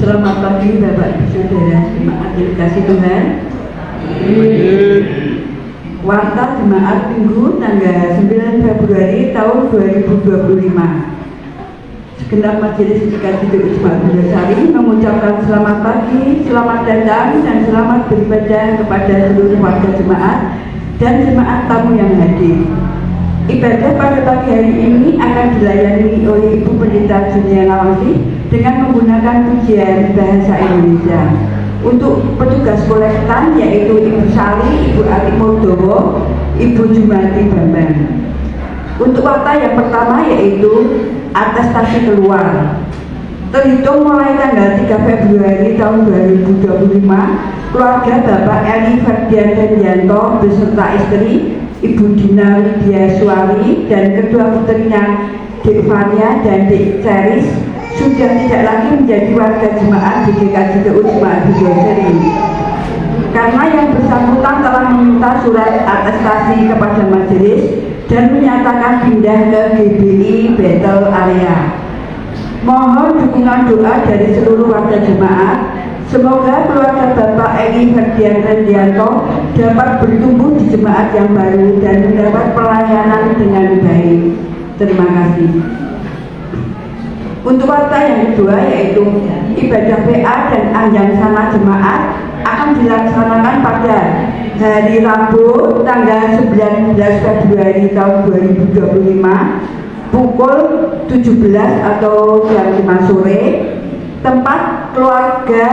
Selamat pagi Bapak Ibu Saudara jemaat yang dikasihi Tuhan. Warta Jemaat Minggu tanggal 9 Februari tahun 2025. Segenap majelis dikasih Jemaat Bundasari mengucapkan selamat pagi, selamat datang dan selamat beribadah kepada seluruh warga jemaat dan jemaat tamu yang hadir. Ibadah pada pagi hari ini akan dilayani oleh Ibu Pendeta Junia Nawangsi dengan menggunakan pujian bahasa Indonesia. Untuk petugas kolektan yaitu Ibu Sari, Ibu Ati Murdowo, Ibu Jumati Bambang. Untuk warta yang pertama yaitu atestasi keluar. Terhitung mulai tanggal 3 Februari tahun 2025, keluarga Bapak Eli Ferdian Rendianto beserta istri Ibu Dina Widya Suari dan kedua putrinya Dek Fania dan Dek Ceris sudah tidak lagi menjadi warga jemaat di GKJTU Jemaat Bundasari karena yang bersangkutan telah meminta surat atestasi kepada majelis dan menyatakan pindah ke GBI Betel Area. Mohon dukungan doa dari seluruh warga jemaat. Semoga keluarga Bapak Eli Ferdian Rendianto dapat bertumbuh di jemaat yang baru dan mendapat pelayanan dengan baik. Terima kasih. Untuk warta yang kedua yaitu ibadah PA dan anjang sana jemaat akan dilaksanakan pada hari Rabu tanggal 19 Februari tahun 2025 pukul 17 atau jam 5 sore. Tempat keluarga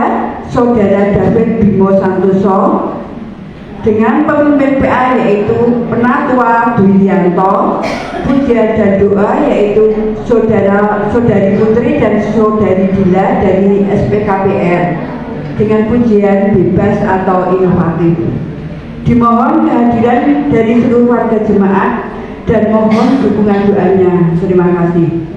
Saudara David Bimo Santoso dengan pemimpin PA yaitu Penatua Dwianto, pujian dan doa yaitu Saudari Putri dan Saudari Dila dari SPKPR dengan pujian bebas atau inovatif. Dimohon kehadiran dari seluruh warga jemaat dan mohon dukungan doanya. Terima kasih.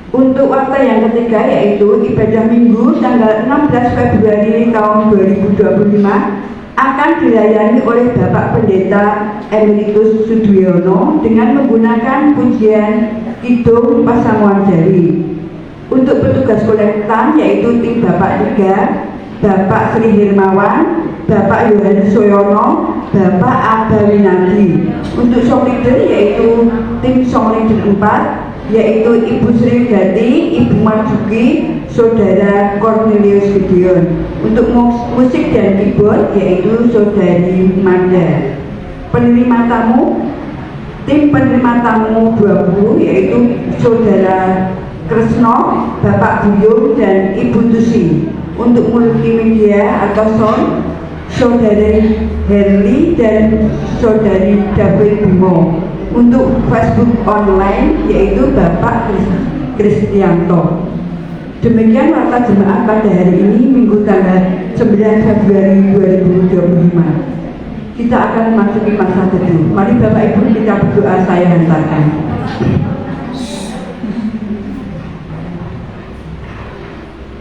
Untuk warta yang ketiga yaitu ibadah minggu tanggal 16 Februari tahun 2025 akan dilayani oleh Bapak Pendeta Emeritus Sudiono dengan menggunakan pujian Kidung Pasamuan Jari. Untuk petugas kolektan yaitu tim Bapak 3, Bapak Sri Hirmawan, Bapak Yohanes Soyono, Bapak Abba Winadi. Untuk song leader yaitu tim song leader 4 yaitu Ibu Sri Gati, Ibu Marjuki, Saudara Cornelius Gideon. Untuk musik dan keyboard yaitu Saudari Manda. Penerima tamu, tim penerima tamu 20 yaitu Saudara Kresno, Bapak Buyung dan Ibu Tusi. Untuk multimedia atau sound, Saudari Herli dan Saudari David Bimo. Untuk Facebook online yaitu Bapak Kristianto. Demikian warta jemaat pada hari ini Minggu tanggal 9 Februari 2025. Kita akan memasuki masa teduh. Mari Bapak Ibu kita berdoa, saya hantarkan.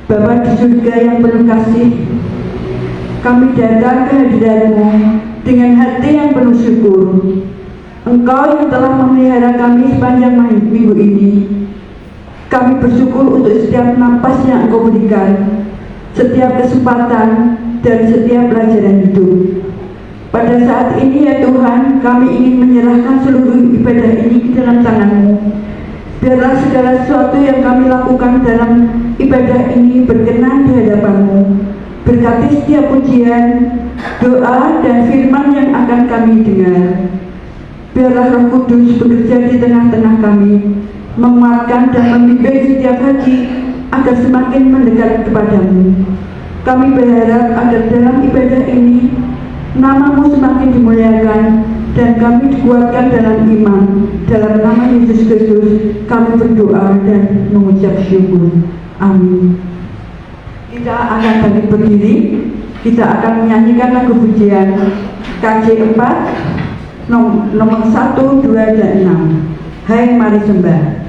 Bapa di surga yang penuh kasih, kami datang ke hadirat-Mu dengan hati yang penuh syukur. Engkau yang telah memelihara kami sepanjang minggu ini. Kami bersyukur untuk setiap napas yang Engkau berikan, setiap kesempatan dan setiap pelajaran hidup. Pada saat ini ya Tuhan, kami ingin menyerahkan seluruh ibadah ini ke dalam tangan-Mu. Biarlah segala sesuatu yang kami lakukan dalam ibadah ini berkenan di hadapan-Mu. Berkati setiap pujian, doa dan firman yang akan kami dengar. Biarlah Roh Kudus bekerja di tengah-tengah kami, menguatkan dan membimbing setiap hati agar semakin mendekat kepadamu. Kami berharap agar dalam ibadah ini nama-Mu semakin dimuliakan dan kami dikuatkan dalam iman. Dalam nama Yesus Kristus kami berdoa dan mengucap syukur. Amin. Kita akan balik berdiri. Kita akan menyanyikan lagu pujian KJ 4 nomor 1, 2, dan 6. Hai mari sembah.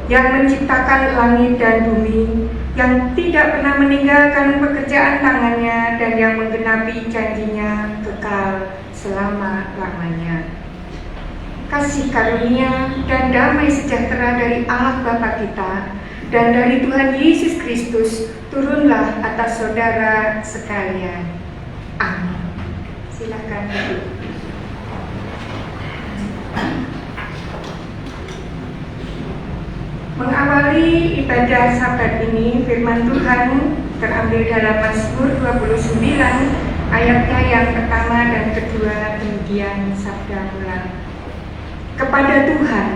yang menciptakan langit dan bumi, yang tidak pernah meninggalkan pekerjaan tangannya, dan yang menggenapi janjinya kekal selama-lamanya. Kasih karunia dan damai sejahtera dari Allah Bapa kita dan dari Tuhan Yesus Kristus turunlah atas saudara sekalian. Amin. Silakan duduk. Mengawali ibadah Sabat ini, firman Tuhan terambil dalam Mazmur 29 ayatnya yang pertama dan kedua, demikian sabda mula. Kepada Tuhan,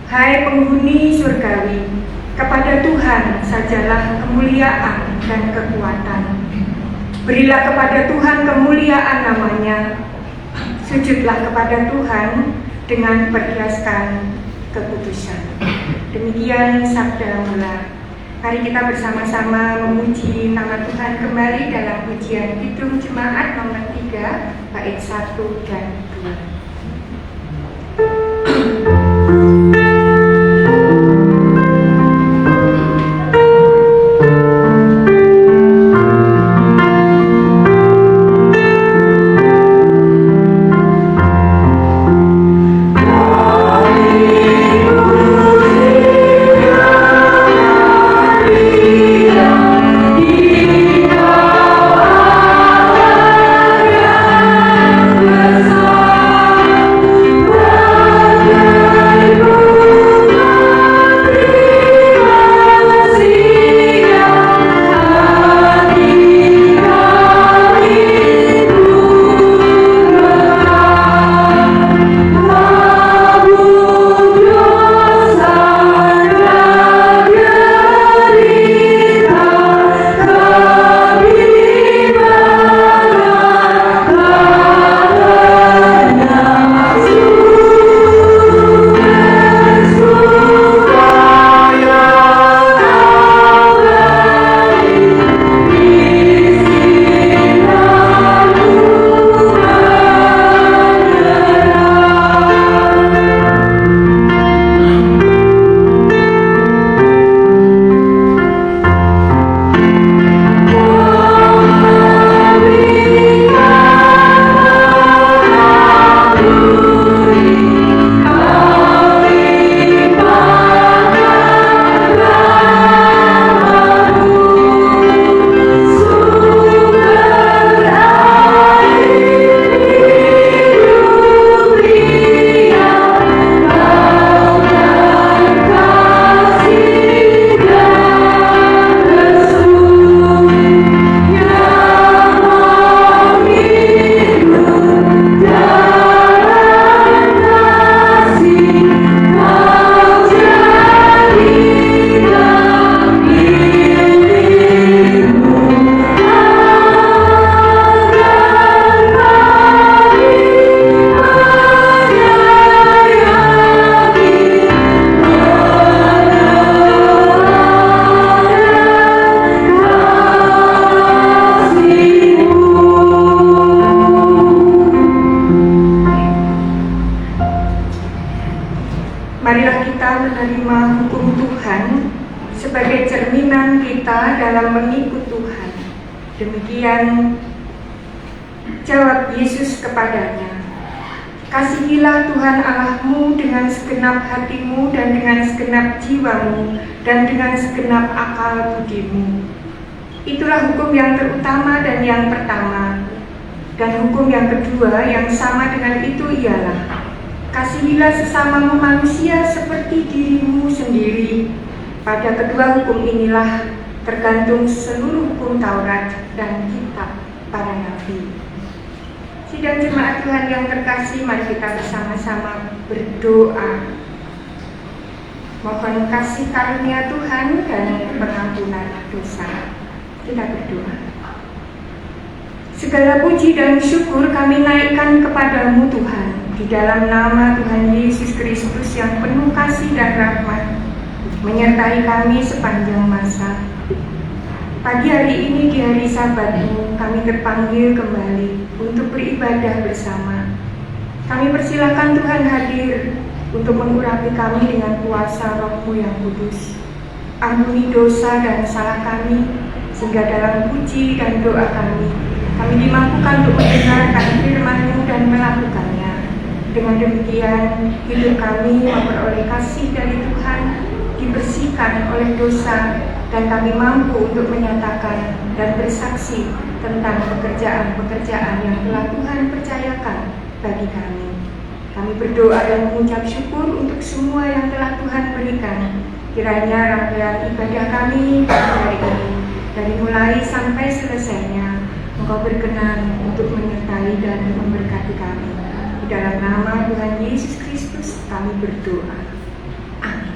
hai penghuni surgawi, kepada Tuhan sajalah kemuliaan dan kekuatan. Berilah kepada Tuhan kemuliaan namanya, sujudlah kepada Tuhan dengan berdasarkan keputusan. Demikian sabda mula. Mari kita bersama-sama memuji nama Tuhan kembali dalam pujian Kidung Jemaat nomor 3 bait 1 dan 2. sebagai cerminan kita dalam mengikut Tuhan. Demikian jawab Yesus kepadanya, "Kasihilah Tuhan Allahmu dengan segenap hatimu dan dengan segenap jiwamu dan dengan segenap akal budimu. Itulah hukum yang terutama dan yang pertama. Dan hukum yang kedua yang sama dengan itu ialah, kasihilah sesamamu manusia seperti dirimu sendiri. Pada kedua hukum inilah tergantung seluruh hukum Taurat dan kitab para nabi." Sidang jemaat Tuhan yang terkasih, mari kita bersama-sama berdoa. Mohon kasih karunia Tuhan dan pengampunan dosa. Kita berdoa. Segala puji dan syukur kami naikkan kepadamu Tuhan, di dalam nama Tuhan Yesus Kristus yang penuh kasih dan rahmat, menyertai kami sepanjang masa. Pagi hari ini di hari Sabat-Mu, kami terpanggil kembali untuk beribadah bersama. Kami persilakan Tuhan hadir untuk mengurapi kami dengan kuasa Roh-Mu yang kudus. Ampuni dosa dan salah kami, sehingga dalam puji dan doa kami dimampukan untuk mendengarkan firman-Mu dan melakukannya. Dengan demikian, hidup kami memperoleh kasih dari Tuhan, dibersihkan oleh dosa, dan kami mampu untuk menyatakan dan bersaksi tentang pekerjaan-pekerjaan yang telah Tuhan percayakan bagi kami. Kami berdoa dan mengucap syukur untuk semua yang telah Tuhan berikan. Kiranya rangkaian ibadah kami hari ini, dari mulai sampai selesainya, Engkau berkenan untuk menyertai dan memberkati kami. Di dalam nama Tuhan Yesus Kristus kami berdoa. Amin.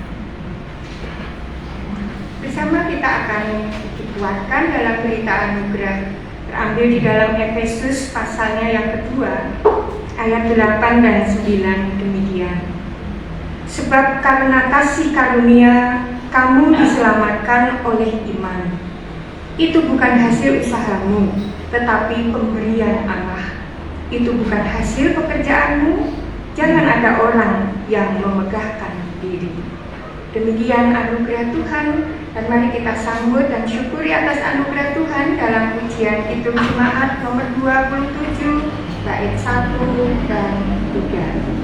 Bersama kita akan dikuatkan dalam berita anugerah, terambil di dalam Efesus pasalnya yang kedua, ayat 8 dan 9 demikian. Sebab karena kasih karunia kamu diselamatkan oleh iman. Itu bukan hasil usahamu, tetapi pemberian Allah. Itu bukan hasil pekerjaanmu. Jangan ada orang yang memegahkan diri. Demikian anugerah Tuhan, dan mari kita sambut dan syukuri atas anugerah Tuhan dalam pujian Kidung Jemaat nomor 27 bait 1 dan 3.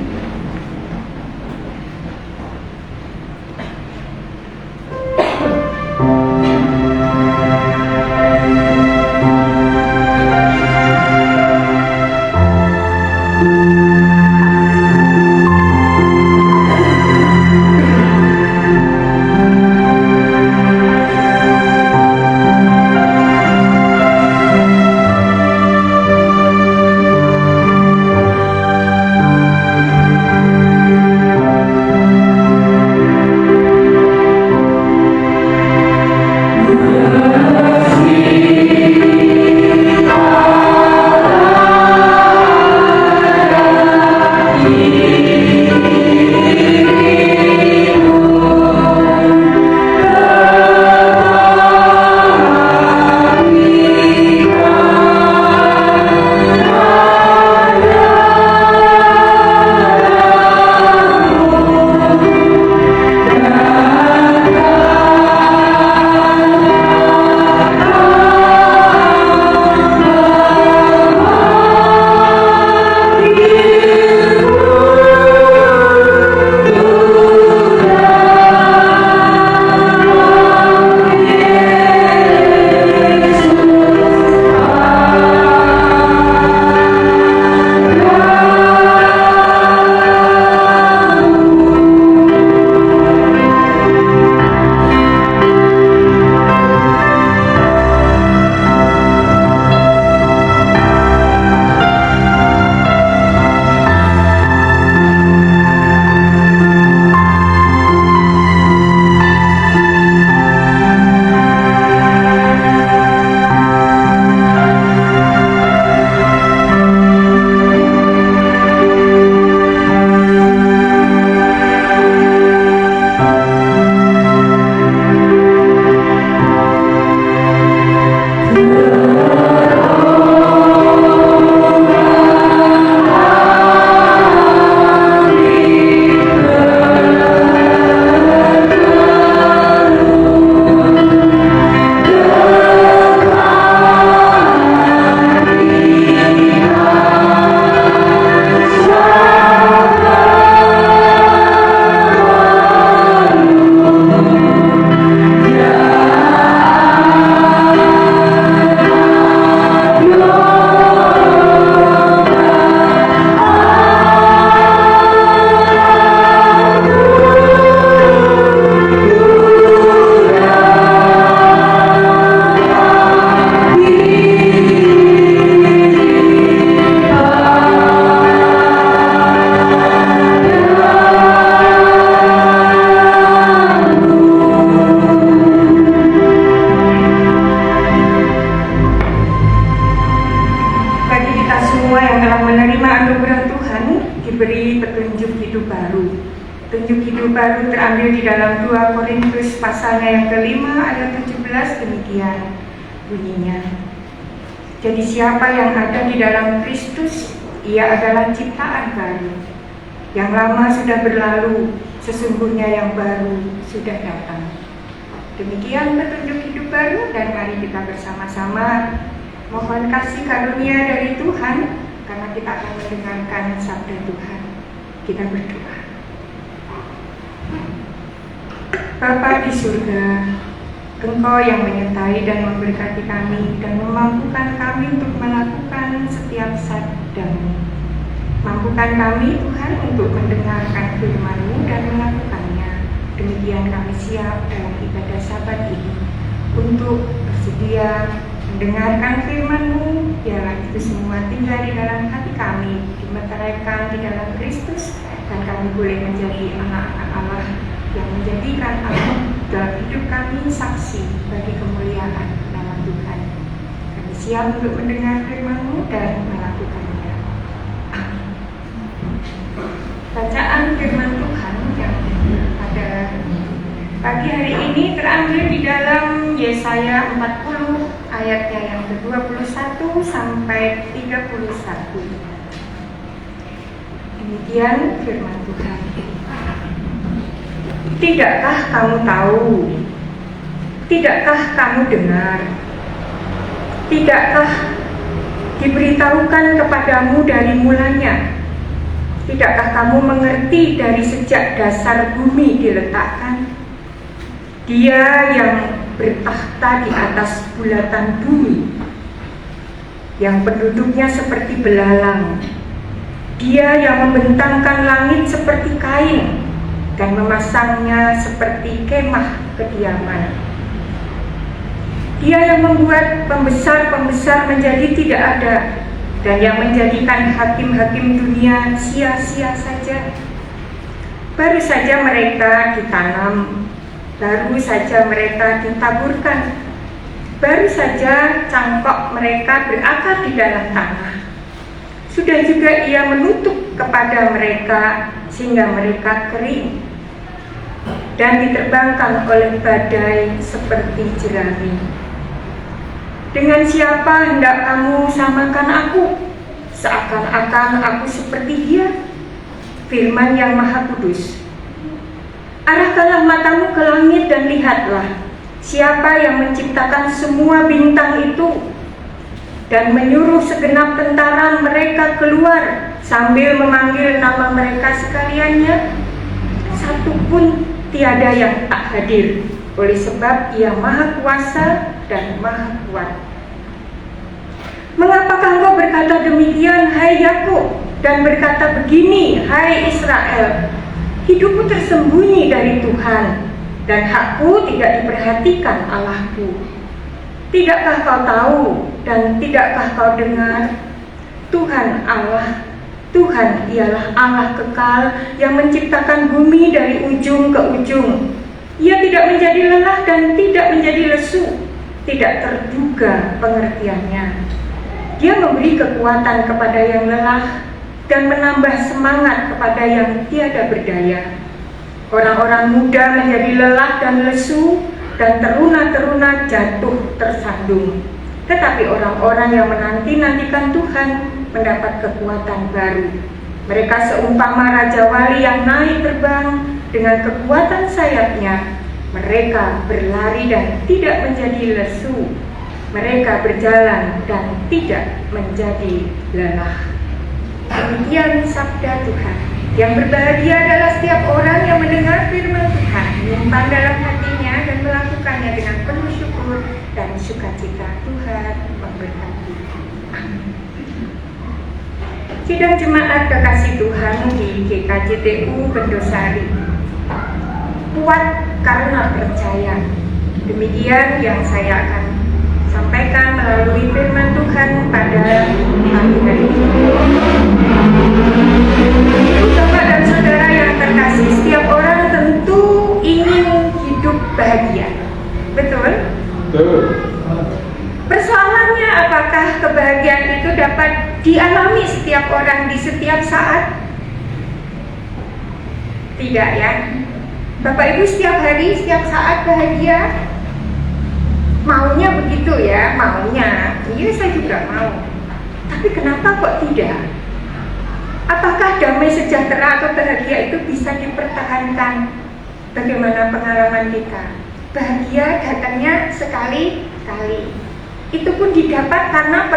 baru terambil di dalam 2 Korintus pasalnya yang kelima ayat 17, demikian bunyinya. Jadi siapa yang ada di dalam Kristus, ia adalah ciptaan baru. Yang lama sudah berlalu, sesungguhnya yang baru sudah datang. Demikian petunjuk hidup baru, dan mari kita bersama-sama mohon kasih karunia dari Tuhan, karena kita akan mendengarkan sabda Tuhan. Kita berdoa. Bapa di surga, Engkau yang menyertai dan memberkati kami dan memampukan kami untuk melakukan setiap sabda-Mu. Mampukan kami Tuhan untuk mendengarkan firman-Mu dan melakukannya. Demikian kami siap dalam ibadah Sabat ini untuk bersedia mendengarkan firman-Mu. Biarlah itu semua tinggal di dalam hati kami, dimeteraikan di dalam Kristus, dan kami boleh menjadi anak-anak Allah yang menjadikan Allah dalam hidup kami saksi bagi kemuliaan nama Tuhan. Kami siap untuk mendengar firman-Mu dan melakukannya. Amin. Bacaan firman Tuhan yang pada pagi hari ini terambil di dalam Yesaya 40 ayatnya yang ke-21 sampai 31. Demikian firman Tuhan. Tidakkah kamu tahu? Tidakkah kamu dengar? Tidakkah diberitahukan kepadamu dari mulanya? Tidakkah kamu mengerti dari sejak dasar bumi diletakkan? Dia yang bertakhta di atas bulatan bumi, yang penduduknya seperti belalang. Dia yang membentangkan langit seperti kain dan memasangnya seperti kemah kediaman. Dia yang membuat pembesar-pembesar menjadi tidak ada, dan yang menjadikan hakim-hakim dunia sia-sia saja. Baru saja mereka ditanam, baru saja mereka ditaburkan, baru saja cangkok mereka berakar di dalam tanah. Sudah juga Ia menutup kepada mereka sehingga mereka kering dan diterbangkan oleh badai seperti jerami. Dengan siapa hendak kamu samakan aku? Seakan-akan aku seperti Dia, firman yang Maha Kudus. Arahkanlah matamu ke langit dan lihatlah, siapa yang menciptakan semua bintang itu dan menyuruh segenap tentara mereka keluar sambil memanggil nama mereka sekaliannya. Satu pun tiada yang tak hadir, oleh sebab Ia Maha Kuasa dan Maha Kuat. Mengapakah engkau berkata demikian, hai Yakub, dan berkata begini, hai Israel? Hidupku tersembunyi dari Tuhan, dan hakku tidak diperhatikan Allahku. Tidakkah kau tahu dan tidakkah kau dengar? Tuhan Allah, Tuhan ialah Allah kekal yang menciptakan bumi dari ujung ke ujung. Ia tidak menjadi lelah dan tidak menjadi lesu, tidak terduga pengertiannya. Dia memberi kekuatan kepada yang lelah dan menambah semangat kepada yang tiada berdaya. Orang-orang muda menjadi lelah dan lesu, dan teruna-teruna jatuh tersandung. Tetapi orang-orang yang menanti-nantikan Tuhan mendapat kekuatan baru. Mereka seumpama Raja Wali yang naik terbang dengan kekuatan sayapnya. Mereka berlari dan tidak menjadi lesu. Mereka berjalan dan tidak menjadi lelah. Demikian sabda Tuhan. Yang berbahagia adalah setiap orang yang mendengar firman Tuhan, menyimpan dalam hatinya dan melakukannya dengan penuh syukur dan sukacita. Tuhan memberkati. Amin. Sidang jemaat kekasih Tuhan di GKJTU Bendosari. Kuat karena percaya. Demikian yang saya akan sampaikan melalui firman Tuhan pada pagi hari ini. Bapak dan saudara yang terkasih, setiap orang tentu ingin hidup bahagia. Betul? Betul. Persoalannya, apakah kebahagiaan itu dapat dialami setiap orang di setiap saat? Tidak ya. Bapak Ibu setiap hari, setiap saat bahagia? Maunya begitu ya, maunya. Iya, saya juga mau. Tapi kenapa kok tidak? Apakah damai sejahtera atau bahagia itu bisa dipertahankan? Bagaimana pengalaman kita? Bahagia datangnya sekali-kali. Itu pun didapat karena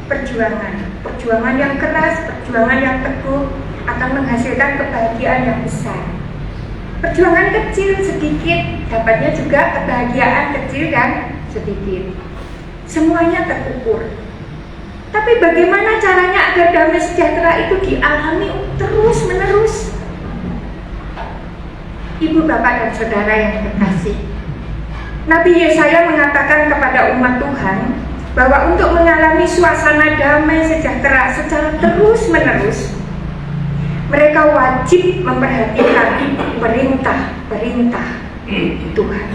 perjuangan. Perjuangan yang keras, perjuangan yang teguh akan menghasilkan kebahagiaan yang besar. Perjuangan kecil sedikit, dapatnya juga kebahagiaan kecil dan sedikit. Semuanya terukur. Tapi bagaimana caranya agar damai sejahtera itu dialami terus-menerus? Ibu, bapak, dan saudara yang terkasih, Nabi Yesaya mengatakan kepada umat Tuhan bahwa untuk mengalami suasana damai sejahtera secara terus-menerus, mereka wajib memperhatikan perintah-perintah Tuhan.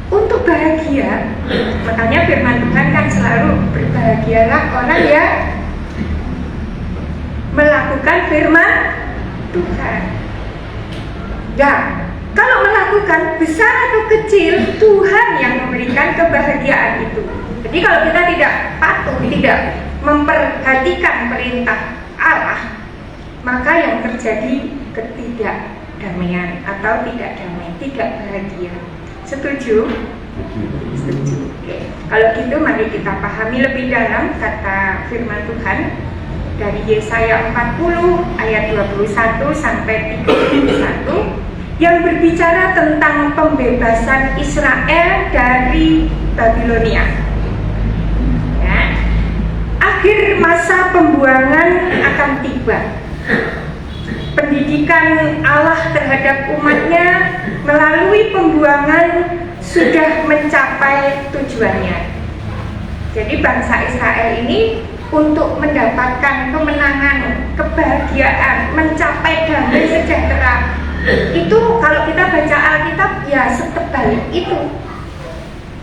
Untuk bahagia, makanya firman Tuhan kan selalu berbahagialah orang yang melakukan firman Tuhan. Nah, kalau melakukan besar atau kecil, Tuhan yang memberikan kebahagiaan itu. Jadi kalau kita tidak patuh, tidak memperhatikan perintah Allah, maka yang terjadi ketidakdamaian atau tidak damai, tidak bahagia. Setuju? Setuju. Oke. Kalau gitu mari kita pahami lebih dalam kata firman Tuhan dari Yesaya 40 ayat 21 sampai 31 yang berbicara tentang pembebasan Israel dari Babilonia. Akhir masa pembuangan akan tiba. Pendidikan Allah terhadap umatnya melalui pembuangan sudah mencapai tujuannya. Jadi bangsa Israel ini untuk mendapatkan kemenangan, kebahagiaan, mencapai damai sejahtera, itu kalau kita baca Alkitab ya setebal itu.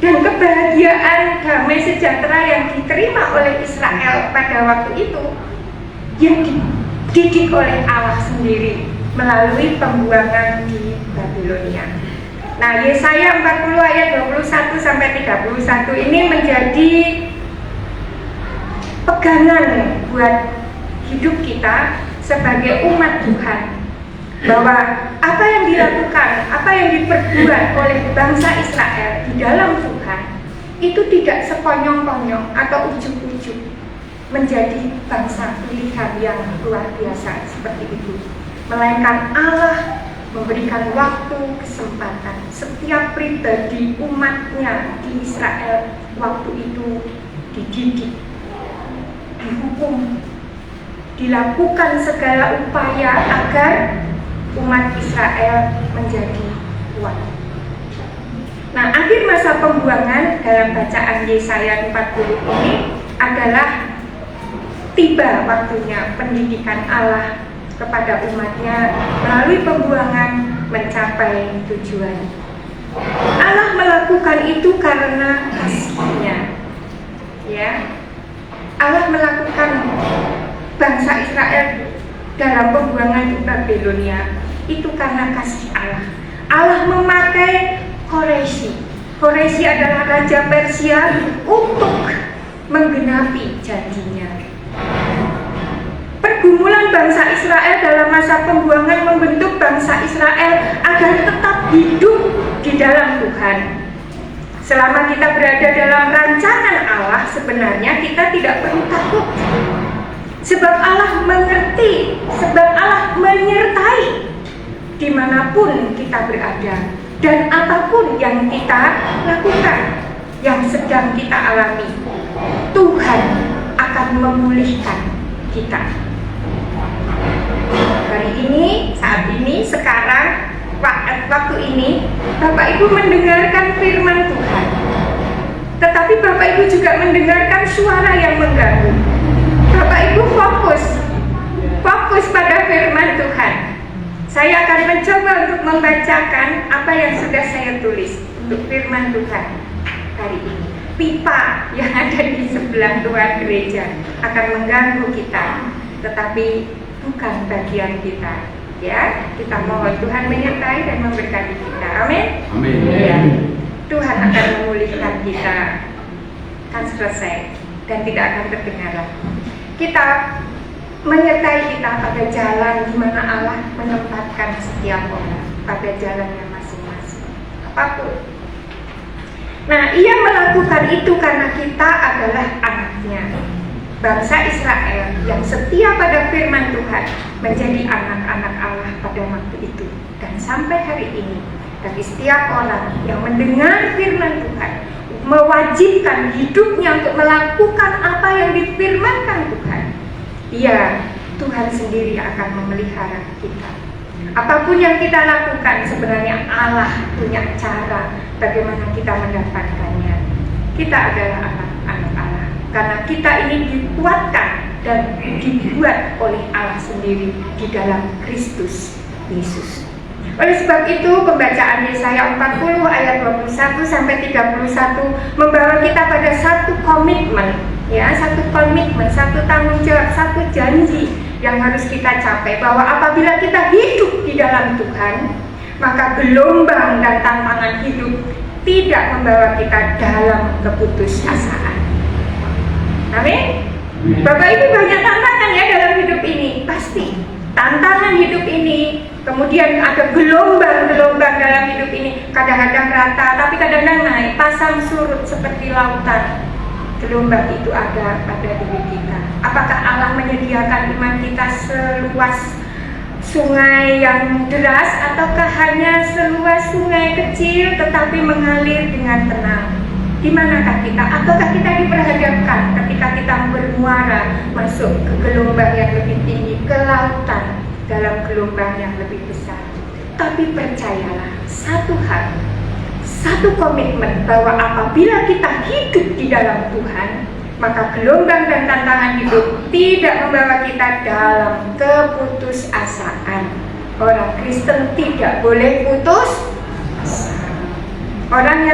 Dan kebahagiaan damai sejahtera yang diterima oleh Israel pada waktu itu yang dididik oleh Allah sendiri melalui pembuangan di Babilonia. Nah, Yesaya 40 ayat 21 sampai 31 ini menjadi pegangan buat hidup kita sebagai umat Tuhan, bahwa apa yang dilakukan, apa yang diperbuat oleh bangsa Israel di dalam Tuhan itu tidak sekonyong-konyong atau ujuk-ujuk menjadi bangsa pilihan yang luar biasa seperti itu, melainkan Allah memberikan waktu, kesempatan setiap pribadi umatnya di Israel waktu itu dididik, dihukum, dilakukan segala upaya agar umat Israel menjadi kuat. Nah, akhir masa pembuangan dalam bacaan Yesaya 40 ini adalah tiba waktunya pendidikan Allah kepada umatnya melalui pembuangan mencapai tujuan. Allah melakukan itu karena kasih-Nya. Ya. Allah melakukan bangsa Israel dalam pembuangan di Babilonia itu karena kasih Allah. Allah memakai Quraisy. Quraisy adalah raja Persia untuk menggenapi janjinya. Pergumulan bangsa Israel dalam masa pembuangan membentuk bangsa Israel agar tetap hidup di dalam Tuhan. Selama kita berada dalam rancangan Allah, sebenarnya kita tidak perlu takut. Sebab Allah mengerti, sebab Allah menyertai dimanapun kita berada. Dan apapun yang kita lakukan, yang sedang kita alami, Tuhan akan memulihkan kita. Hari ini, saat ini, sekarang, waktu ini, Bapak Ibu mendengarkan firman Tuhan. Tetapi Bapak Ibu juga mendengarkan suara yang mengganggu. Bapak Ibu fokus pada firman Tuhan. Saya akan mencoba untuk membacakan apa yang sudah saya tulis untuk firman Tuhan hari ini. Pipa yang ada di sebelah luar gereja akan mengganggu kita, tetapi bukan bagian kita. Ya, kita mohon Tuhan menyertai dan memberkati kita. Amin. Amin. Ya. Tuhan akan memulihkan kita, kan selesai dan tidak akan terdengar lagi. Kita menyertai kita pada jalan di mana Allah menempatkan setiap orang pada jalannya masing-masing, apapun. Nah, Ia melakukan itu karena kita adalah anaknya, bangsa Israel yang setia pada firman Tuhan, menjadi anak-anak Allah pada waktu itu dan sampai hari ini. Bagi setiap orang yang mendengar firman Tuhan, mewajibkan hidupnya untuk melakukan apa yang difirmankan Tuhan, ya, Tuhan sendiri akan memelihara kita. Apapun yang kita lakukan, sebenarnya Allah punya cara bagaimana kita mendapatkannya. Kita adalah anak-anak Allah karena kita ini dikuatkan dan dibuat oleh Allah sendiri di dalam Kristus Yesus. Oleh sebab itu, pembacaan Yesaya 40 ayat 21 sampai 31 membawa kita pada satu komitmen, ya, satu komitmen, satu tanggung jawab, satu janji yang harus kita capai, bahwa apabila kita hidup di dalam Tuhan, maka gelombang dan tantangan hidup tidak membawa kita dalam keputusasaan. Amin. Bapak Ibu, banyak tantangan ya dalam hidup ini, pasti tantangan hidup ini. Kemudian ada gelombang-gelombang dalam hidup ini, kadang-kadang rata, tapi kadang-kadang naik, pasang surut seperti lautan. Gelombang itu ada pada diri kita. Apakah Allah menyediakan iman kita seluas sungai yang deras, ataukah hanya seluas sungai kecil tetapi mengalir dengan tenang? Di manakah kita? Ataukah kita diperhadapkan ketika kita bermuara masuk ke gelombang yang lebih tinggi, ke lautan dalam gelombang yang lebih besar? Tapi percayalah satu hal, satu komitmen, bahwa apabila kita hidup di dalam Tuhan, maka gelombang dan tantangan hidup tidak membawa kita dalam keputusasaan. Orang Kristen tidak boleh putus asa. Orang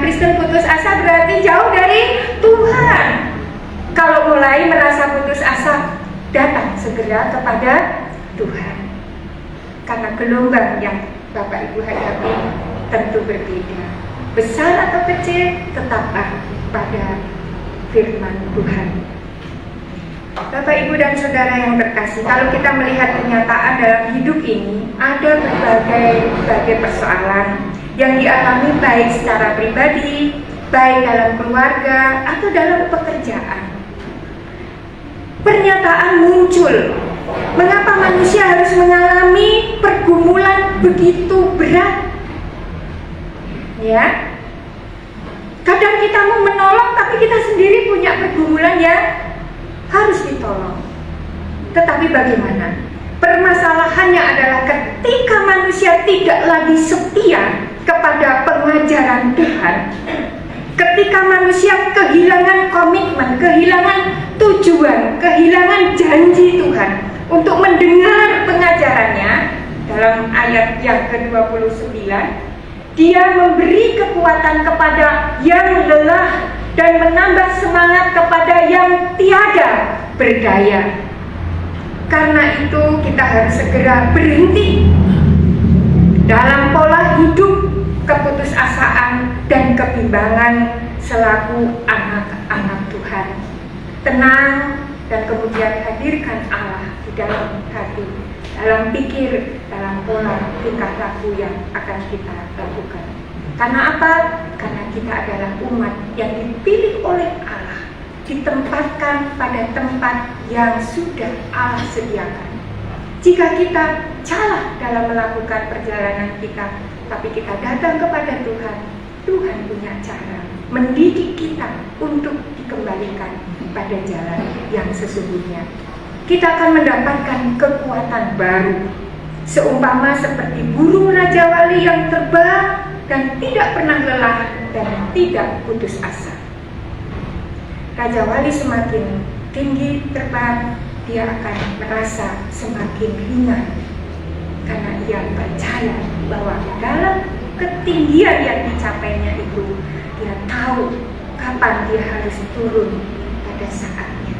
Kristen putus asa berarti jauh dari Tuhan. Kalau mulai merasa putus asa, datang segera kepada Tuhan. Karena gelombang yang Bapak Ibu hadapi tentu berbeda. Besar atau kecil, tetaplah pada firman Tuhan. Bapak Ibu dan Saudara yang terkasih, kalau kita melihat kenyataan dalam hidup ini, ada berbagai persoalan yang dialami baik secara pribadi, baik dalam keluarga, atau dalam pekerjaan. Pernyataan muncul, mengapa manusia harus mengalami pergumulan begitu berat? Ya, kadang kita mau menolong, tapi kita sendiri punya pergumulan yang harus ditolong. Tetapi bagaimana? Permasalahannya adalah ketika manusia tidak lagi setia kepada pengajaran Tuhan, ketika manusia kehilangan komitmen, kehilangan tujuan, kehilangan janji Tuhan untuk mendengar pengajarannya, dalam ayat yang ke-29, Dia memberi kekuatan kepada yang lelah dan menambah semangat kepada yang tiada berdaya. Karena itu kita harus segera berhenti dalam pola hidup keputusasaan dan kebimbangan selaku anak-anak Tuhan. Tenang dan kemudian hadirkan Allah di dalam hati, dalam pikir, dalam pola tingkah laku yang akan kita lakukan. Karena apa? Karena kita adalah umat yang dipilih oleh Allah, ditempatkan pada tempat yang sudah Allah sediakan. Jika kita salah dalam melakukan perjalanan kita, tapi kita datang kepada Tuhan, Tuhan punya cara mendidik kita untuk dikembalikan pada jalan yang sesungguhnya. Kita akan mendapatkan kekuatan baru, seumpama seperti burung Raja Wali yang terbang dan tidak pernah lelah dan tidak putus asa. Raja Wali semakin tinggi terbang, dia akan merasa semakin ringan karena ia percaya bahwa dalam ketinggian yang dicapainya itu, dia tahu kapan dia harus turun pada saatnya.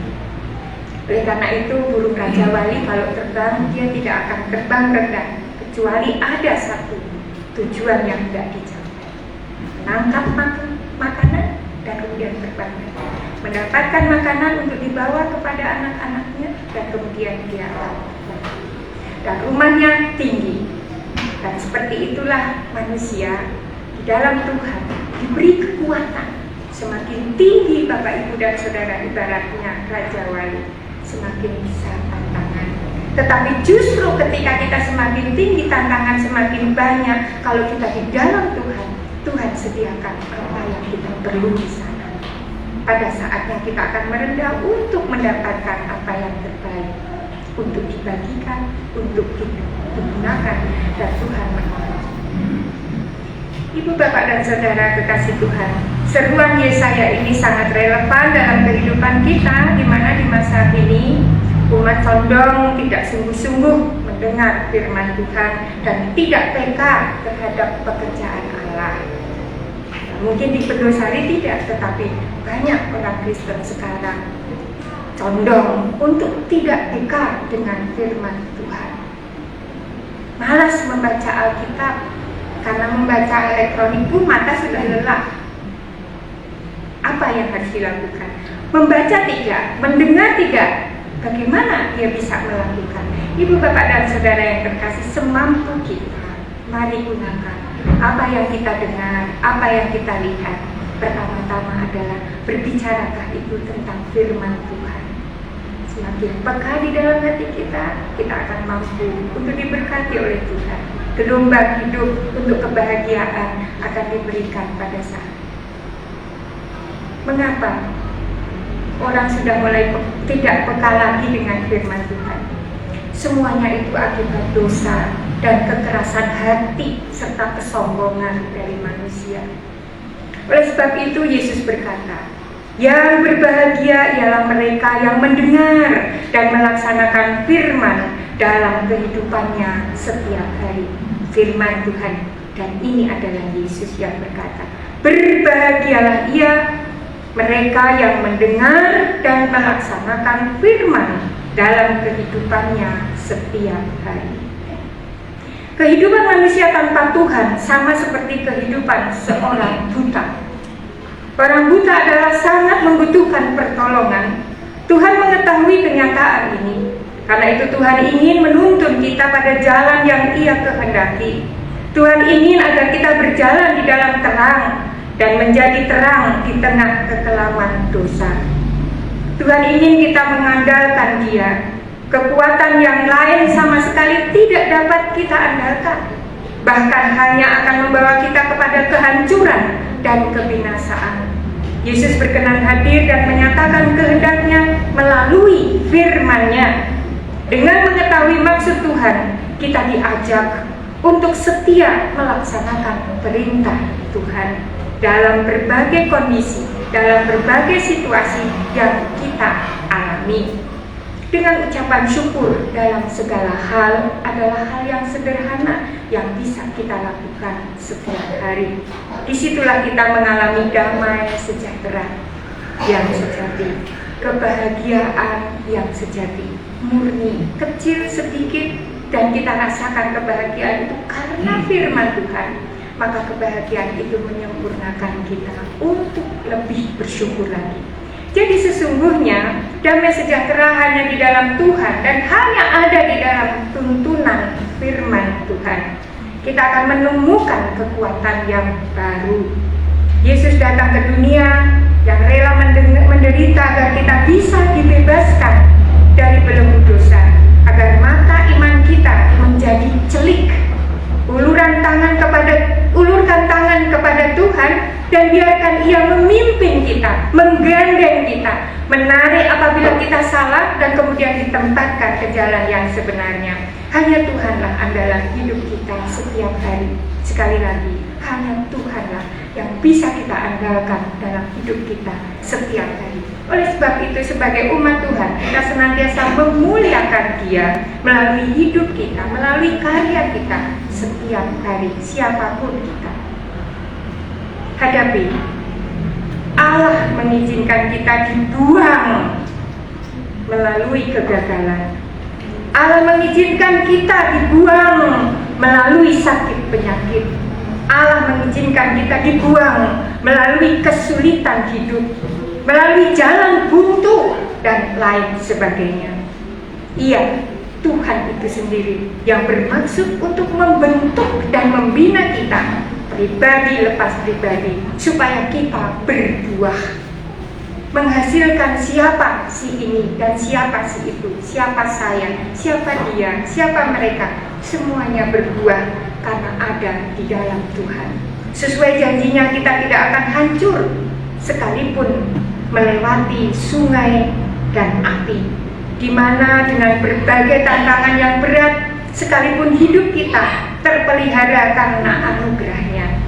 Oleh karena itu burung Raja Wali kalau terbang dia tidak akan terbang rendah, kecuali ada satu tujuan yang tidak dicapai: menangkap makanan dan kemudian terbang, mendapatkan makanan untuk dibawa kepada anak-anaknya, dan kemudian dia akan terbang. Dan rumahnya tinggi. Dan seperti itulah manusia di dalam Tuhan diberi kekuatan. Semakin tinggi Bapak Ibu dan Saudara, ibaratnya Raja Wali, semakin besar tantangan. Tetapi justru ketika kita semakin tinggi, tantangan semakin banyak. Kalau kita di dalam Tuhan, Tuhan sediakan apa yang kita perlu di sana. Pada saatnya kita akan merendah untuk mendapatkan apa yang terbaik, untuk dibagikan, untuk digunakan, dan Tuhan menolong. Ibu, Bapak, dan Saudara kekasih Tuhan, seruan Yesaya ini sangat relevan dalam kehidupan kita, di mana di masa ini umat condong tidak sungguh-sungguh mendengar firman Tuhan dan tidak peka terhadap pekerjaan Allah. Mungkin di Pedosari tidak, tetapi banyak orang Kristen sekarang condong untuk tidak peka dengan firman Tuhan. Malas membaca Alkitab, karena membaca elektronik pun mata sudah lelah. Apa yang harus dilakukan? Membaca tidak, mendengar tidak. Bagaimana dia bisa melakukan? Ibu, Bapak, dan Saudara yang terkasih, semampu kita, mari gunakan apa yang kita dengar, apa yang kita lihat. Pertama-tama adalah berbicarakah itu tentang firman Tuhan. Semakin peka di dalam hati kita, kita akan mampu untuk diberkati oleh Tuhan. Gelombang hidup untuk kebahagiaan akan diberikan pada saat. Mengapa orang sudah mulai tidak peka lagi dengan firman Tuhan? Semuanya itu akibat dosa dan kekerasan hati serta kesombongan dari manusia. Oleh sebab itu Yesus berkata, yang berbahagia ialah mereka yang mendengar dan melaksanakan firman dalam kehidupannya setiap hari. Firman Tuhan, dan ini adalah Yesus yang berkata, berbahagialah ia mereka yang mendengar dan melaksanakan firman dalam kehidupannya setiap hari. Kehidupan manusia tanpa Tuhan sama seperti kehidupan seorang buta. Orang buta adalah sangat membutuhkan pertolongan. Tuhan mengetahui kenyataan ini. Karena itu Tuhan ingin menuntun kita pada jalan yang Ia kehendaki. Tuhan ingin agar kita berjalan di dalam terang dan menjadi terang di tengah kekelaman dosa. Tuhan ingin kita mengandalkan Dia. Kekuatan yang lain sama sekali tidak dapat kita andalkan. Bahkan hanya akan membawa kita kepada kehancuran dan kebinasaan. Yesus berkenan hadir dan menyatakan kehendaknya melalui firman-Nya. Dengan mengetahui maksud Tuhan, kita diajak untuk setia melaksanakan perintah Tuhan dalam berbagai kondisi, dalam berbagai situasi yang kita alami. Dengan ucapan syukur dalam segala hal adalah hal yang sederhana yang bisa kita lakukan setiap hari. Disitulah kita mengalami damai sejahtera yang sejati, kebahagiaan yang sejati, murni, kecil, sedikit, dan kita rasakan kebahagiaan itu karena firman Tuhan. Maka kebahagiaan itu menyempurnakan kita untuk lebih bersyukur lagi. Jadi sesungguhnya damai sejahtera hanya di dalam Tuhan dan hanya ada di dalam tuntunan firman Tuhan. Kita akan menemukan kekuatan yang baru. Yesus datang ke dunia yang rela menderita agar kita bisa dibebaskan dari belenggu dosa, agar mata iman kita menjadi celik. Ulurkan tangan kepada Tuhan dan biarkan Ia memimpin kita, menggandeng kita, menarik apabila kita salah dan kemudian ditempatkan ke jalan yang sebenarnya. Hanya Tuhanlah andalan hidup kita setiap hari. Sekali lagi, hanya Tuhanlah yang bisa kita andalkan dalam hidup kita setiap hari. Oleh sebab itu, sebagai umat Tuhan, kita senantiasa memuliakan Dia melalui hidup kita, melalui karya kita setiap hari, siapapun kita. Hadapi, Allah mengizinkan kita dibuang melalui kegagalan. Allah mengizinkan kita dibuang melalui sakit penyakit. Allah mengizinkan kita dibuang melalui kesulitan hidup, melalui jalan buntu dan lain sebagainya. Iya, Tuhan itu sendiri yang bermaksud untuk membentuk dan membina kita pribadi lepas pribadi supaya kita berbuah, menghasilkan siapa si ini dan siapa si itu, siapa saya, siapa dia, siapa mereka, semuanya berbuah karena ada di dalam Tuhan. Sesuai janjinya kita tidak akan hancur sekalipun melewati sungai dan api, di mana dengan berbagai tantangan yang berat, sekalipun hidup kita terpelihara karena anugerahnya.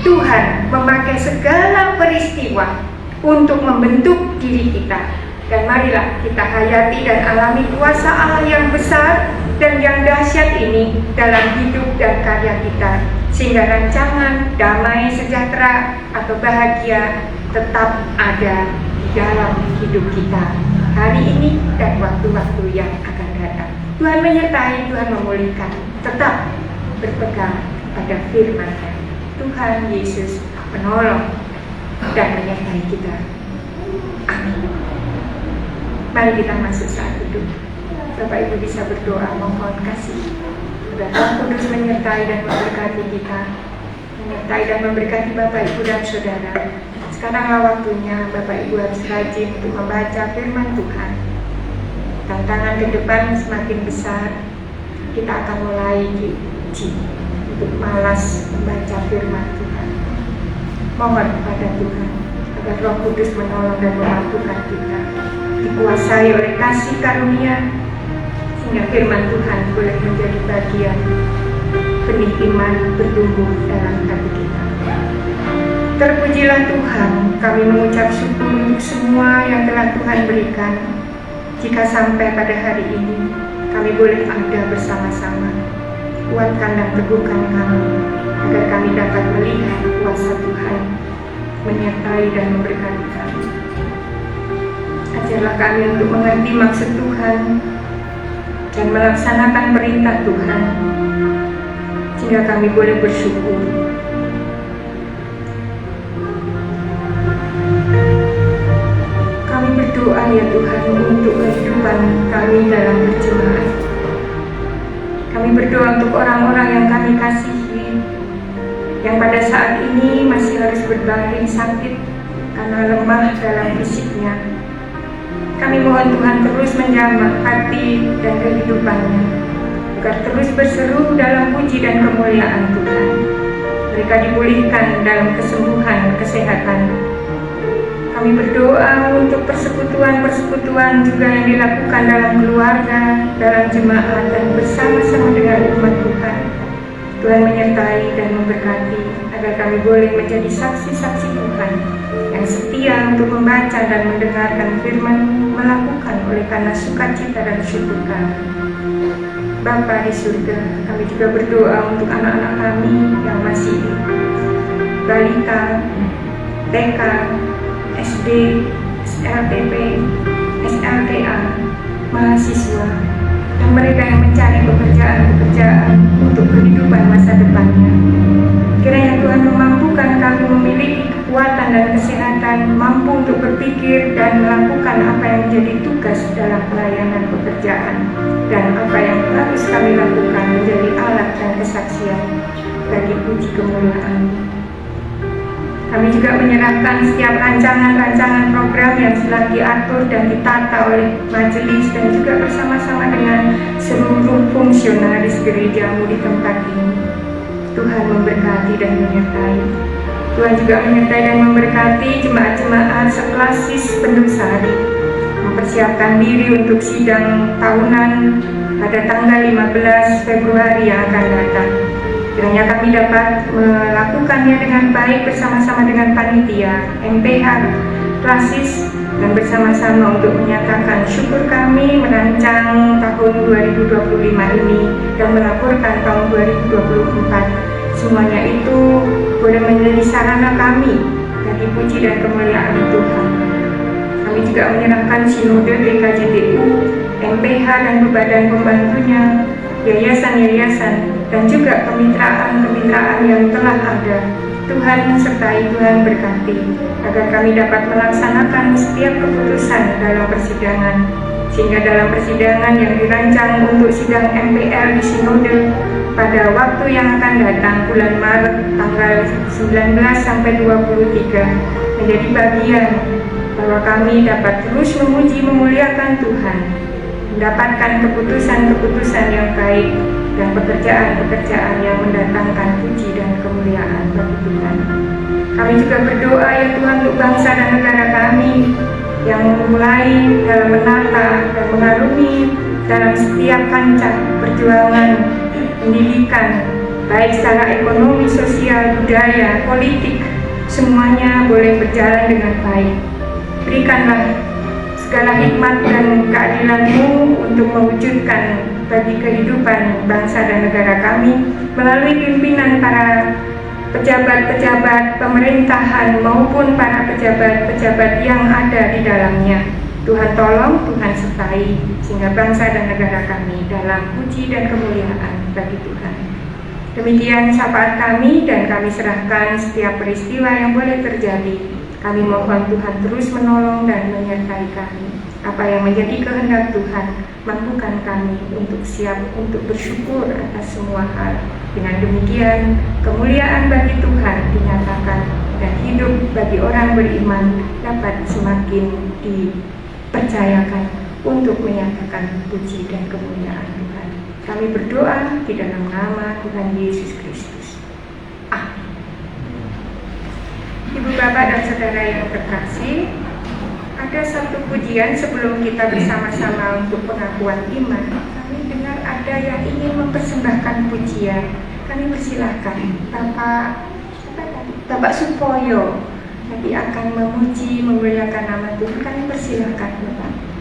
Tuhan memakai segala peristiwa untuk membentuk diri kita. Dan marilah kita hayati dan alami kuasa Allah yang besar dan yang dahsyat ini dalam hidup dan karya kita, sehingga rancangan damai, sejahtera atau bahagia tetap ada di dalam hidup kita hari ini dan waktu-waktu yang akan datang. Tuhan menyertai, Tuhan memulihkan, tetap berpegang pada firman-Nya. Tuhan Yesus menolong dan menyertai kita. Amin. Mari kita masuk saat duduk. Bapak Ibu bisa berdoa mohon kasih agar Roh Kudus menyertai dan memberkati kita, menyertai dan memberkati Bapak Ibu dan Saudara. Sekaranglah waktunya Bapak Ibu harus rajin untuk membaca firman Tuhan. Tantangan ke depan semakin besar, kita akan mulai diuji untuk malas membaca firman Tuhan. Mohon kepada Tuhan agar Roh Kudus menolong dan memampukan kita, dikuasai oleh kasih karunia, sehingga firman Tuhan boleh menjadi bagian benih iman bertumbuh dalam hati kita. Terpujilah Tuhan, kami mengucap syukur untuk semua yang telah Tuhan berikan. Jika sampai pada hari ini kami boleh ada bersama-sama, kuatkan dan teguhkan kami agar kami dapat melihat kuasa Tuhan menyertai dan memberkati kami. Ajarlah kami untuk mengerti maksud Tuhan dan melaksanakan perintah Tuhan, sehingga kami boleh bersyukur. Kami berdoa ya Tuhan untuk kehidupan kami dalam berjemaat. Kami berdoa untuk orang-orang yang kami kasihi, yang pada saat ini masih harus berbaring sakit karena lemah dalam fisiknya. Kami mohon Tuhan terus menjamah hati dan kehidupannya, agar terus berseru dalam puji dan kemuliaan Tuhan. Mereka dipulihkan dalam kesembuhan, kesehatan. Kami berdoa untuk persekutuan-persekutuan juga yang dilakukan dalam keluarga, dalam jemaat, dan bersama-sama dengan umat Tuhan. Tuhan menyertai dan memberkati agar kami boleh menjadi saksi-saksi Tuhan yang setia untuk membaca dan mendengarkan firman, melakukan oleh karena sukacita dan syukur kami. Bapa di surga, kami juga berdoa untuk anak-anak kami yang masih balita, TK, SD, SLTP, SLTA, mahasiswa, dan mereka yang mencari pekerjaan-pekerjaan untuk kehidupan masa depannya. Kiranya Tuhan memampukan kami memiliki kekuatan dan kesehatan, mampu untuk berpikir dan melakukan apa yang menjadi tugas dalam pelayanan pekerjaan, dan apa yang harus kami lakukan menjadi alat dan kesaksian bagi puji kemuliaan. Kami juga menyerahkan setiap rancangan-rancangan program yang sedang diatur dan ditata oleh majelis dan juga bersama-sama dengan seluruh fungsionaris gerejamu di tempat ini. Tuhan memberkati dan menyertai. Tuhan juga menyertai dan memberkati jemaat-jemaat seklasis pendosari, mempersiapkan diri untuk sidang tahunan pada tanggal 15 Februari yang akan datang. Kiranya kami dapat melakukannya dengan baik bersama-sama dengan panitia, MPH, klasis, dan bersama-sama untuk menyatakan syukur kami merancang tahun 2025 ini dan melaporkan tahun 2024. Semuanya itu boleh menjadi sarana kami bagi puji dan kemuliaan Tuhan. Kami Kami juga menyerahkan Sinode GKJTU, MPH dan badan pembantunya, yayasan-yayasan, dan juga kemitraan-kemitraan yang telah ada. Tuhan sertai, Tuhan berkati, agar kami dapat melaksanakan setiap keputusan dalam persidangan, sehingga dalam persidangan yang dirancang untuk sidang MPR di Sinode pada waktu yang akan datang bulan Maret tanggal 19 sampai 23 menjadi bagian bahwa kami dapat terus memuji memuliakan Tuhan, mendapatkan keputusan-keputusan yang baik dan pekerjaan-pekerjaan yang mendatangkan puji dan kemuliaan bagi Tuhan. Kami juga berdoa ya Tuhan untuk bangsa dan negara kami yang memulai dalam menata dan mengarungi dalam setiap kancah perjuangan pendidikan, baik secara ekonomi, sosial, budaya, politik, semuanya boleh berjalan dengan baik. Berikanlah segala hikmat dan keadilan-Mu untuk mewujudkan bagi kehidupan bangsa dan negara kami melalui pimpinan para pejabat-pejabat pemerintahan maupun para pejabat-pejabat yang ada di dalamnya. Tuhan tolong, Tuhan sertai, sehingga bangsa dan negara kami dalam puji dan kemuliaan bagi Tuhan. Demikian sapaan kami dan kami serahkan setiap peristiwa yang boleh terjadi. Kami mohon Tuhan terus menolong dan menyertai kami. Apa yang menjadi kehendak Tuhan, mampukan kami untuk siap untuk bersyukur atas semua hal. Dengan demikian, kemuliaan bagi Tuhan dinyatakan dan hidup bagi orang beriman dapat semakin dipercayakan untuk menyatakan puji dan kemuliaan Tuhan. Kami berdoa di dalam nama Tuhan Yesus Kristus. Amin. Ibu, Bapak, dan Saudara yang terkasih, ada satu pujian sebelum kita bersama-sama untuk pengakuan iman. Kami dengar ada yang ingin mempersembahkan pujian. Kami persilahkan Bapak Supoyo nanti akan memuji, memuliakan nama Tuhan. Kami persilahkan Bapak.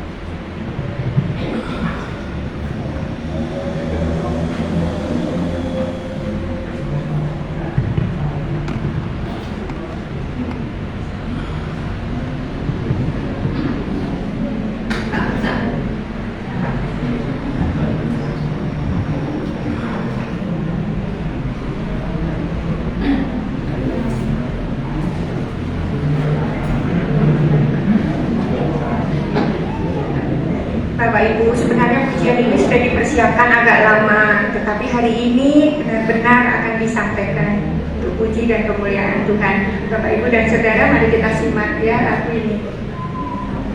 Bapak Ibu, sebenarnya pujian ini sudah dipersiapkan agak lama, tetapi hari ini benar-benar akan disampaikan untuk puji dan kemuliaan Tuhan. Bapak Ibu dan Saudara, mari kita simak ya lagu ini.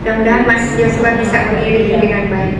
Mudah-mudahan Mas Yosua bisa mengiringi dengan baik.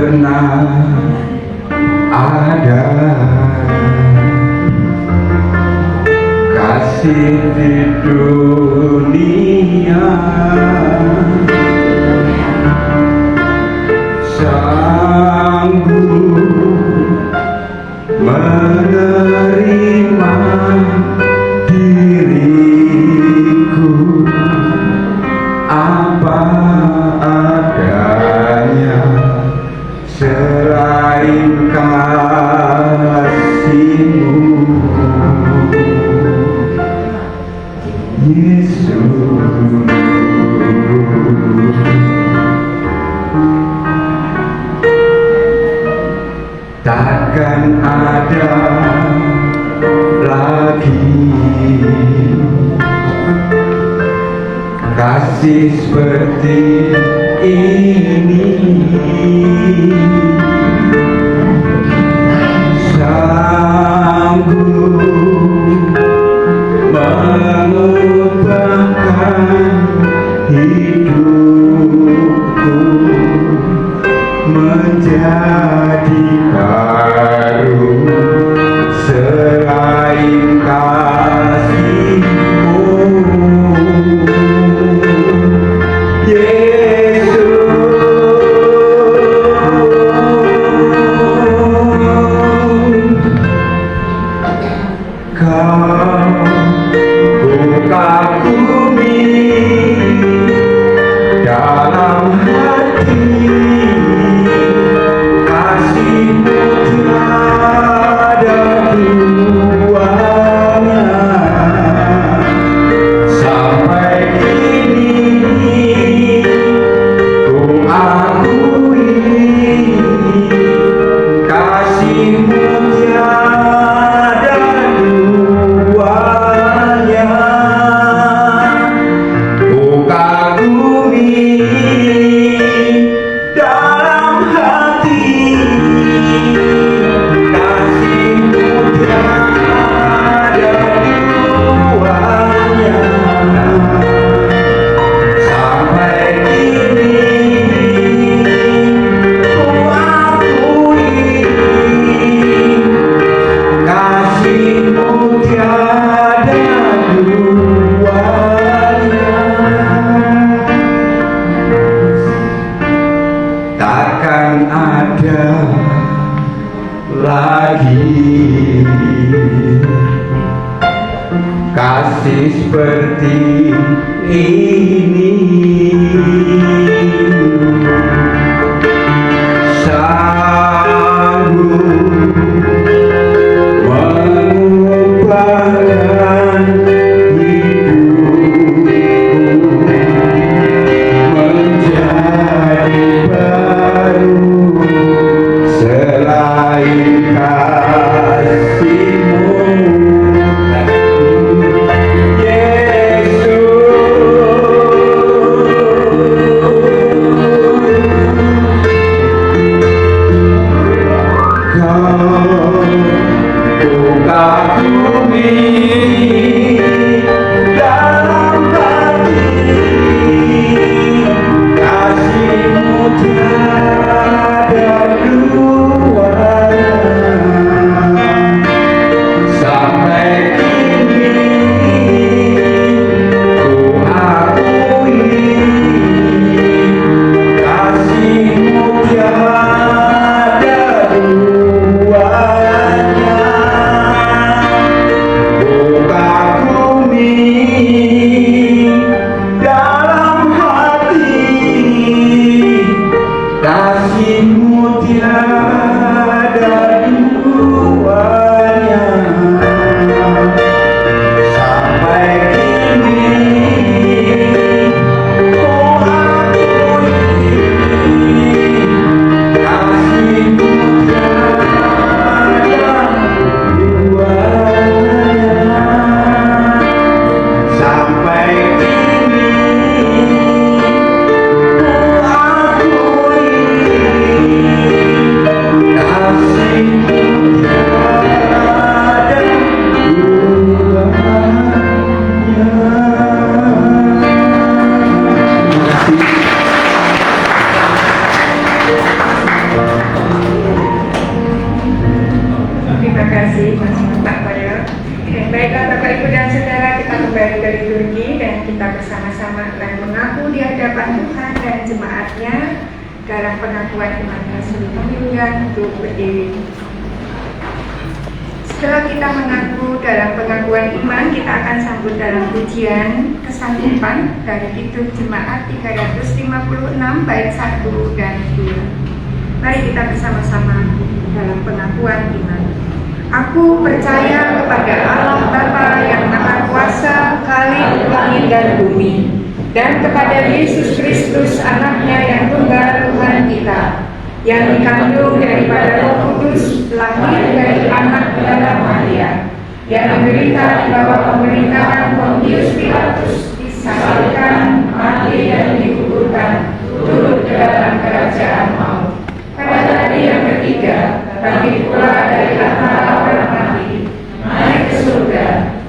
pernah ada kasih di dunia sanggup menerima diriku apa adanya selain kasih-Mu, Yesus. Takkan ada lagi kasih seperti ini, sanggup mengubahkan hidupku menjadi baru selain kasih-Mu, Yesus. Kau buka bumi dalam hati, kasih-Mu tiada duanya. Sampai kini ku akui kasih-Mu tiada duanya. Ku kagumi dalam hati, kasih-Mu tiada duanya. Sampai kini ku akui kasih-Mu tiada duanya. Takkan ada lagi kasih seperti ini, sanggup mengubahkan hidupku menjadi baru selain kasih-Mu, Yesus. Kau buka bumi dalam hati, kasih-Mu tiada duanya. Sampai kini ku akui kasih-Mu tiada duanya. kasih Mas Pak Koyo. Baiklah Bapak Ibu dan Saudara, kita kembali dari Turki dan kita bersama-sama akan mengaku di hadapan Tuhan dan jemaatnya dalam pengakuan iman Rasul Pemilihan untuk berdiri. Setelah kita mengaku dalam pengakuan iman, kita akan sambut dalam pujian kesanggupan dari Hidup Jemaat 356 bait 1 dan 2. Mari kita bersama-sama dalam pengakuan iman. Aku percaya kepada Allah Bapa yang Maha Kuasa, Khalik langit dan bumi, dan kepada Yesus Kristus Anaknya yang tunggal Tuhan kita, yang dikandung daripada Roh Kudus, lahir dari anak darah Maria, yang menderita di bawah pemerintahan Pontius Pilatus, disalibkan, mati dan dikuburkan, turun ke dalam kerajaan maut. Pada hari yang ketiga, bangkit pula dari antara orang mati, naik ke surga,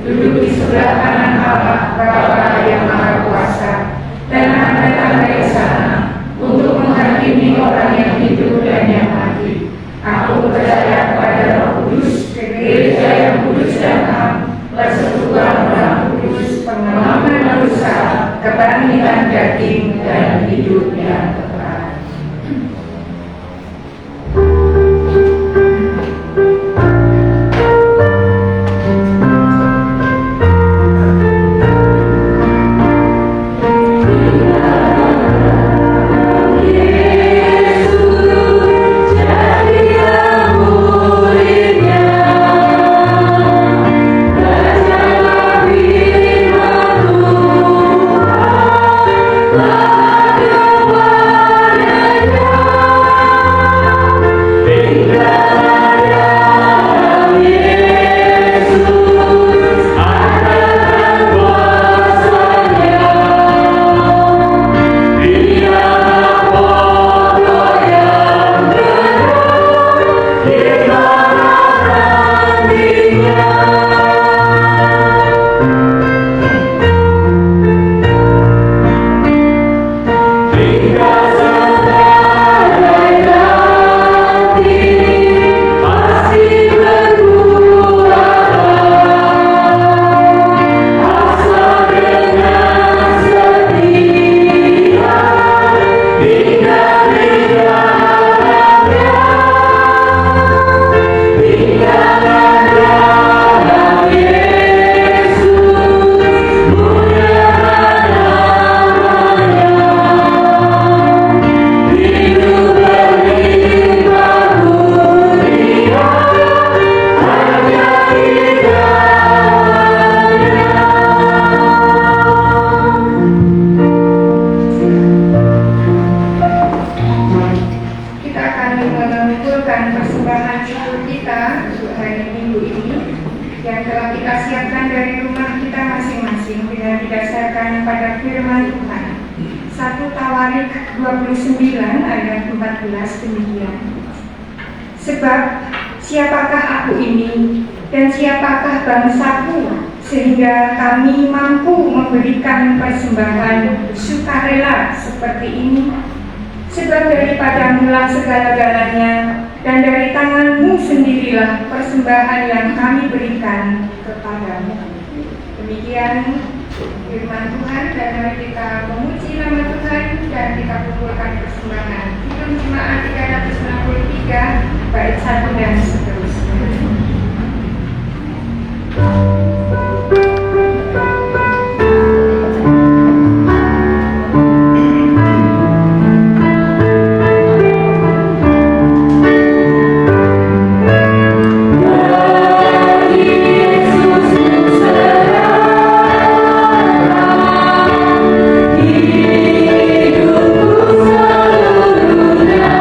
duduk di sebelah kanan Allah Bapa yang Maha Kuasa, dan akan datang dari sana untuk menghakimi orang yang hidup dan yang mati. Aku percaya kepada Roh Kudus, Gereja yang kudus dan am, persekutuan orang kudus, pengampunan dosa, kebangkitan daging, dan hidup yang kekal. Sebab siapakah aku ini dan siapakah bangsaku sehingga kami mampu memberikan persembahan sukarela seperti ini? Sebab daripadamu-lah segala-galanya, dan dari tanganmu sendirilah persembahan yang kami berikan kepadamu. Demikian firman Tuhan, dan mari kita memuji nama Tuhan dan kita kumpulkan persembahan. Hidup Jemaat 363 bait 1 dan seterusnya. Hidupku seluruhnya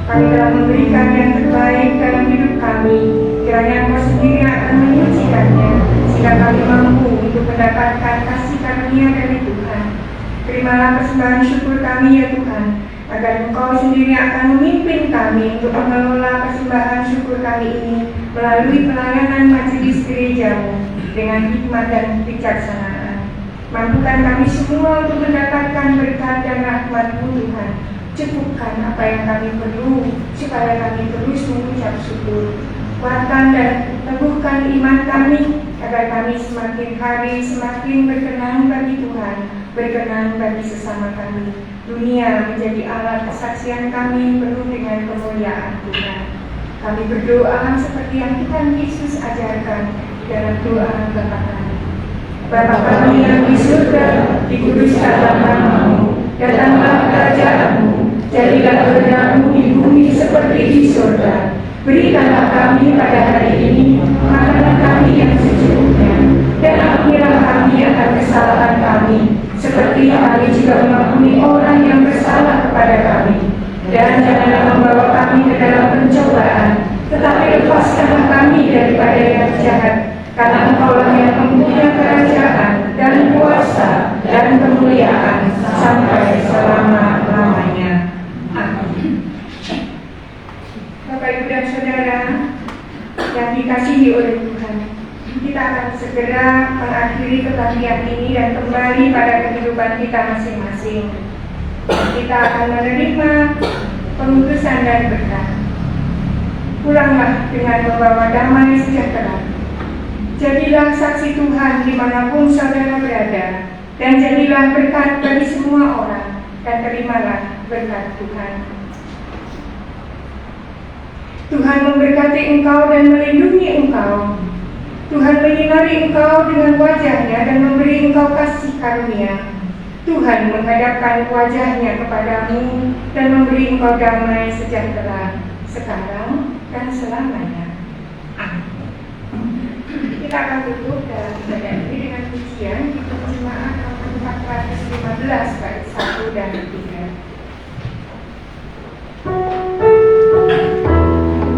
Kami telah memberikan yang terbaik dalam hidup kami. Kiranya Engkau sendiri akan menyucikannya, sehingga kami mampu untuk mendapatkan kasih karunia dari Tuhan. Terimalah persembahan syukur kami ya Tuhan, agar Engkau sendiri akan memimpin kami untuk mengelola persembahan syukur kami ini melalui pelayanan majelis gerejamu dengan hikmat dan kebijaksanaan. Mampukan kami semua untuk mendapatkan berkat dan rahmat-Mu Tuhan. Cukupkan apa yang kami perlu, supaya kami terus mengucap syukur. Kuatkan dan teguhkan iman kami, agar kami semakin hari semakin berkenan bagi Tuhan, berkenan bagi sesama kami. Dunia menjadi alat kesaksian kami penuh dengan kemuliaan Tuhan. Kami berdoa seperti yang Tuhan Yesus ajarkan dalam doa Bapa kami. Bapa kami yang di surga, dikuduskanlah nama-Mu, datanglah kerajaan-Mu, jadilah kehendak-Mu di bumi seperti di surga. Berikanlah kami pada hari ini makanan kami yang secukupnya, dan ampunilah kami akan kesalahan kami, seperti kami juga mengampuni orang yang bersalah kepada kami. Dan janganlah membawa kami ke dalam pencobaan, tetapi lepaskanlah kami daripada yang jahat, karena Engkaulah yang mempunyai kerajaan dan kuasa dan kemuliaan sampai selama-lamanya. Amin. Bapak, Ibu, dan Saudara yang dikasihi oleh Tuhan, kita akan segera mengakhiri kebaktian ini dan kembali pada kehidupan kita masing-masing. Kita akan menerima pengutusan dan berkat. Pulanglah dengan membawa damai sejahtera. Jadilah saksi Tuhan dimanapun saudara berada, dan jadilah berkat bagi semua orang, dan terimalah berkat Tuhan. Tuhan memberkati engkau dan melindungi engkau. Tuhan menyinari engkau dengan wajah-Nya dan memberi engkau kasih karunia. Tuhan menghadapkan wajah-Nya kepadamu dan memberi engkau damai sejahtera sekarang dan selamanya. Amin. Kita akan tutup dalam ibadah ini dengan pujian di Jemaat nomor 415 bait 1 dan 3.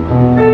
Amin.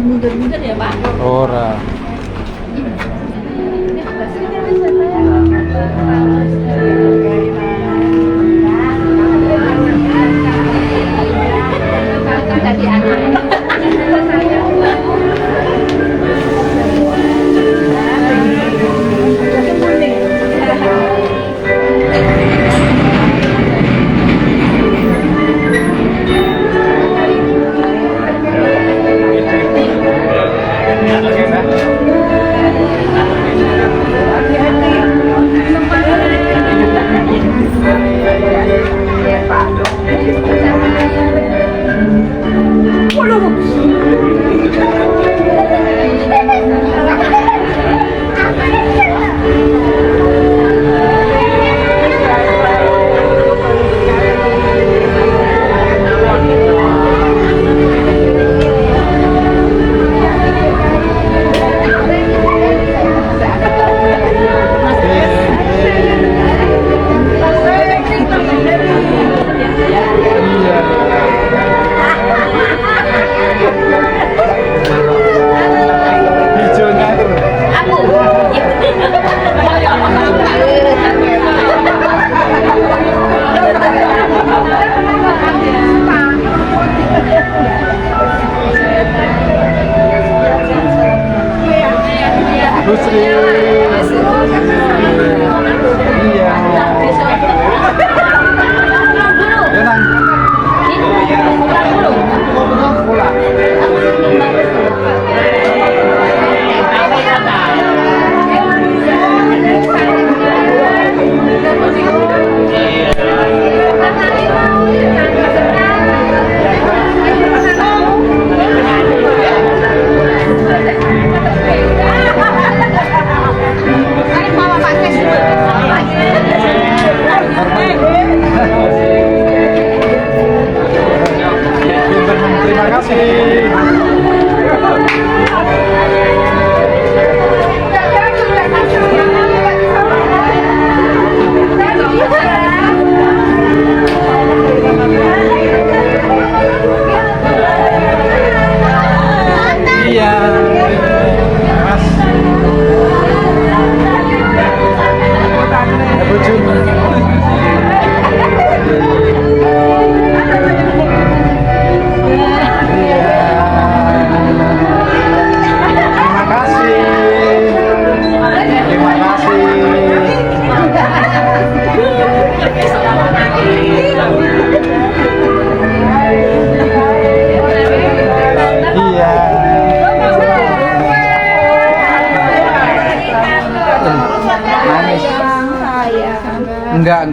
Mundur-mundur ya Pak. Ora. Tadi anak.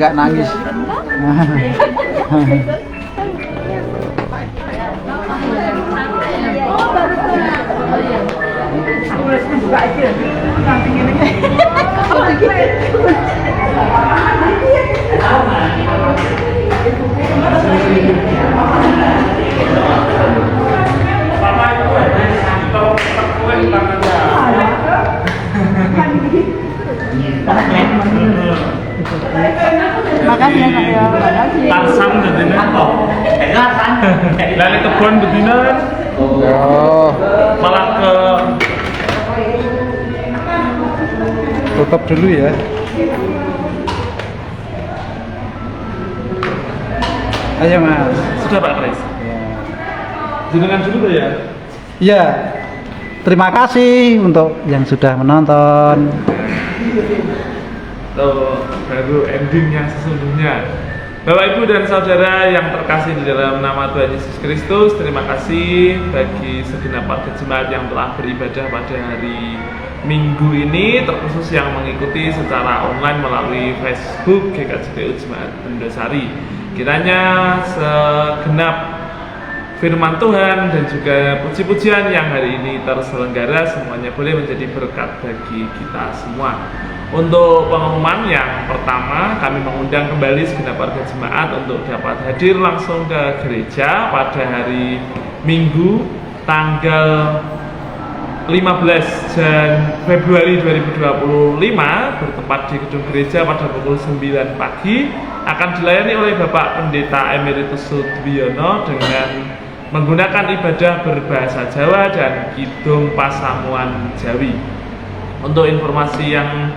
Enggak nangis. Makasih ya Pak ya, makasih. Tarsam betina kok. Lali kebon betina Oh, malah ke tutup dulu ya. Ayo Mas. sudah Pak Kris. Jenengan dulu ya. Ya, terima kasih untuk yang sudah menonton. Tuh, baru ending yang sesungguhnya. Bapak Ibu dan Saudara yang terkasih di dalam nama Tuhan Yesus Kristus, terima kasih bagi segenap warga jemaat yang telah beribadah pada hari Minggu ini, terkhusus yang mengikuti secara online melalui Facebook GKJPU Jemaat Bendosari. Kiranya segenap firman Tuhan dan juga puji-pujian yang hari ini terselenggara semuanya boleh menjadi berkat bagi kita semua. Untuk pengumuman yang pertama, kami mengundang kembali segenap warga jemaat untuk dapat hadir langsung ke gereja pada hari Minggu tanggal 15 Februari 2025 bertempat di gedung gereja pada pukul 9 pagi akan dilayani oleh Bapak Pendeta Emeritus Sudwiono dengan menggunakan ibadah berbahasa Jawa dan Kidung Pasamuan Jawi. Untuk informasi yang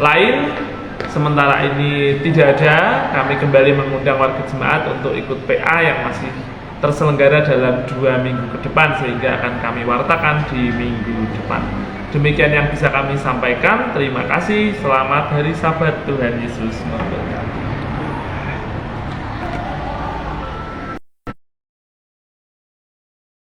lain, sementara ini tidak ada, kami kembali mengundang warga jemaat untuk ikut PA yang masih terselenggara dalam 2 minggu ke depan, sehingga akan kami wartakan di minggu depan. Demikian yang bisa kami sampaikan. Terima kasih. Selamat hari Sabat. Tuhan Yesus memberkati.